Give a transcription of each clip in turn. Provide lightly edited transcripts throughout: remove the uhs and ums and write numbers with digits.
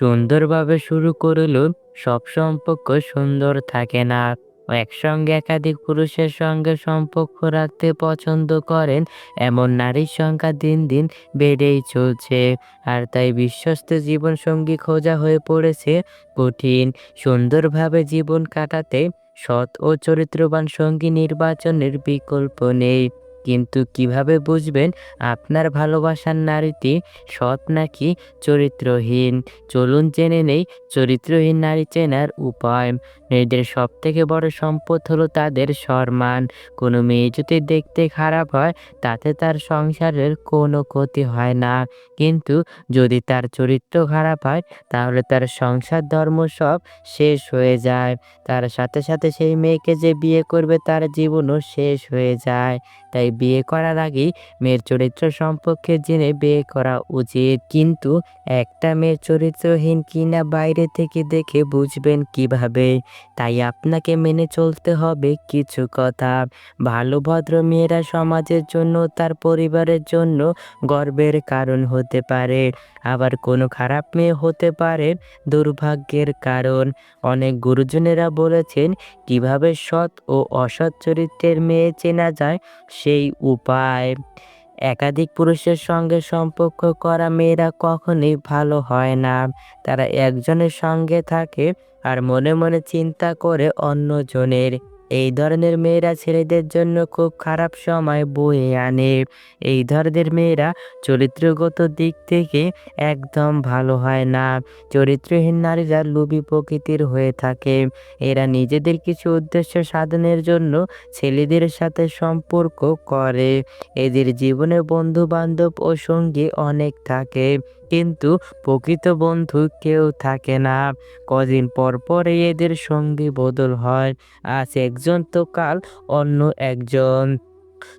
সুন্দরভাবে শুরু করলেও সব সম্পর্ক সুন্দর থাকে না। একসঙ্গে একাধিক পুরুষের সঙ্গে সম্পর্ক রাখতে পছন্দ করেন এমন নারীর সংখ্যা দিন দিন বেড়েই চলছে। আর তাই বিশ্বস্ত জীবনসঙ্গী খোঁজা হয়ে পড়েছে কঠিন। সুন্দরভাবে জীবন কাটাতে সৎ ও চরিত্রবান সঙ্গী নির্বাচনের বিকল্প নেই। কিন্তু কিভাবে বুঝবেন আপনার ভালোবাসার নারীটি সৎ নাকি চরিত্রহীন? চলুন জেনে নেই চরিত্রহীন নারী চেনার উপায়। মেয়েদের সব থেকে বড় সম্পদ হলো তাদের সম্মান। কোনো মেয়ে যদি দেখতে খারাপ হয় তাতে তার সংসারের কোনো ক্ষতি হয় না, কিন্তু যদি তার চরিত্র খারাপ হয় তাহলে তার সংসার ধর্ম সব শেষ হয়ে যায়। তার সাথে সাথে সেই মেয়েকে যে বিয়ে করবে তার জীবনও শেষ হয়ে যায়। তাই বিয়ে করার আগেই মেয়ের চরিত্র সম্পর্কে জেনে বিয়ে করা উচিত। কিন্তু একটা মেয়ে চরিত্রহীন কিনা বাইরে থেকে দেখে বুঝবেন কিভাবে? তাই আপনাকে মেনে চলতে হবে কিছু কথা। ভালো ভদ্র মেয়েরা সমাজের জন্য তার পরিবারের জন্য গর্বের কারণ হতে পারে। আবার কোনো খারাপ মেয়ে হতে পারে দুর্ভাগ্যের কারণ। অনেক গুরুজনেরা বলেছেন কিভাবে সৎ ও অসৎ চরিত্রের মেয়ে চেনা যায় সেই উপায়। একাধিক পুরুষের সঙ্গে সম্পর্ক করা মেয়েরা কখনোই ভালো হয় না। তারা একজনের সঙ্গে থাকে আর মনে মনে চিন্তা করে অন্যজনের। এই ধরনের মেয়েরা ছেলেদের জন্য খুব খারাপ সময় বয়ে আনে। এই ধরনের মেয়েরা চরিত্রগত দিক থেকে একদম ভালো হয় না। চরিত্রহীন নারীরা লোভী প্রকৃতির হয়ে থাকে। এরা নিজেদের কিছু উদ্দেশ্য সাধনের জন্য ছেলেদের সাথে সম্পর্ক করে। এদের জীবনে বন্ধু-বান্ধব ও সঙ্গী অনেক থাকে, কিন্তু প্রকৃত বন্ধু কেউ থাকে না। কদিন পর পরই এদের সঙ্গী বদল হয়। আজ একজন তো কাল অন্য একজন।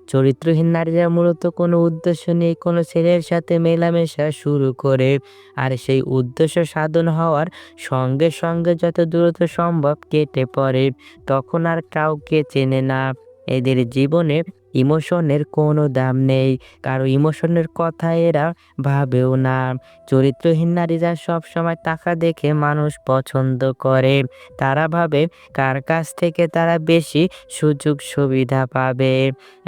চরিত্রহীন নারীরা মূলত কোনো উদ্দেশ্য নিয়ে কোনো ছেলের সাথে মেলামেশা শুরু করে। আর সেই উদ্দেশ্য সাধন হওয়ার সঙ্গে সঙ্গে যত দ্রুত সম্ভব কেটে পড়ে। তখন আর কাউকে চেনে না। এদের জীবনে ইমোশনের কোনো দাম নেই। কারো ইমোশনের কথা এরা ভাবেও না। চরিত্রহীন নারীরা সবসময় টাকা দেখে মানুষ পছন্দ করে। তারা ভাবে কার কাছ থেকে তারা বেশি সুযোগ সুবিধা পাবে।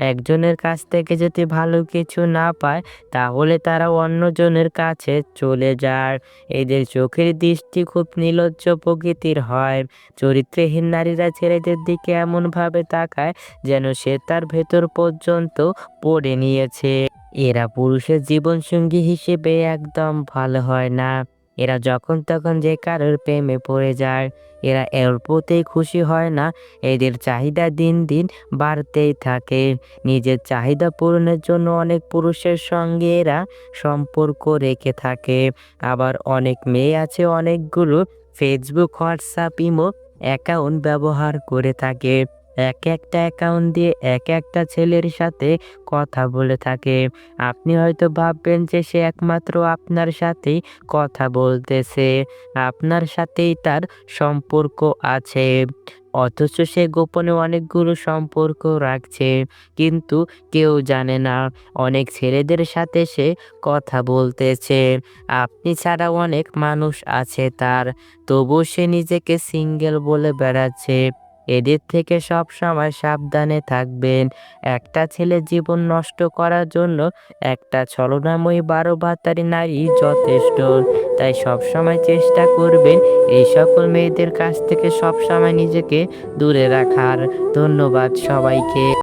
একজনের কাছ থেকে যদি ভালো কিছু না পায় তাহলে তারা অন্যজনের কাছে চলে যায়। এদের চোখের দৃষ্টি খুব নির্লজ্জ প্রকৃতির হয়। চরিত্রহীন নারীরা ছেলেদের দিকে এমনভাবে তাকায় যেন সে তার ভেতর পর্যন্ত পড়ে নিয়েছে। এরা পুরুষের জীবনসঙ্গী হিসেবে একদম ভালো হয় না। এরা যখন তখন যে কারোর প্রেমে পড়ে যায়। এরা অল্পতেই খুশি হয় না। এদের চাহিদা দিন দিন বাড়তেই থাকে। নিজের চাহিদা পূরণের জন্য অনেক পুরুষের সঙ্গে এরা সম্পর্ক রেখে থাকে। আবার অনেক মেয়ে আছে অনেকগুলো ফেসবুক, হোয়াটসঅ্যাপ, ইমো অ্যাকাউন্ট ব্যবহার করে থাকে। এক একটা অ্যাকাউন্ট দিয়ে এক একটা ছেলের সাথে কথা বলে থাকে। আপনি হয়তো ভাববেন যে সে একমাত্র আপনার সাথেই কথা বলতেছে, আপনার সাথেই তার সম্পর্ক আছে। অথচ সে গোপনে অনেকগুলো সম্পর্ক রাখছে। কিন্তু কেউ জানে না অনেক ছেলেদের সাথে সে কথা বলতেছে। আপনি ছাড়া অনেক মানুষ আছে তার, তবুও সে নিজেকে সিঙ্গেল বলে বেড়াচ্ছে। এদের থেকে সবসময় সাবধানে থাকবেন। একটা ছেলে জীবন নষ্ট করার জন্য একটা ছলনাময়ী ১২ ভাতারি নারী যথেষ্ট। তাই সবসময় চেষ্টা করবেন এই সকল মেয়েদের কাছ থেকে সবসময় নিজেকে দূরে রাখার। ধন্যবাদ সবাইকে।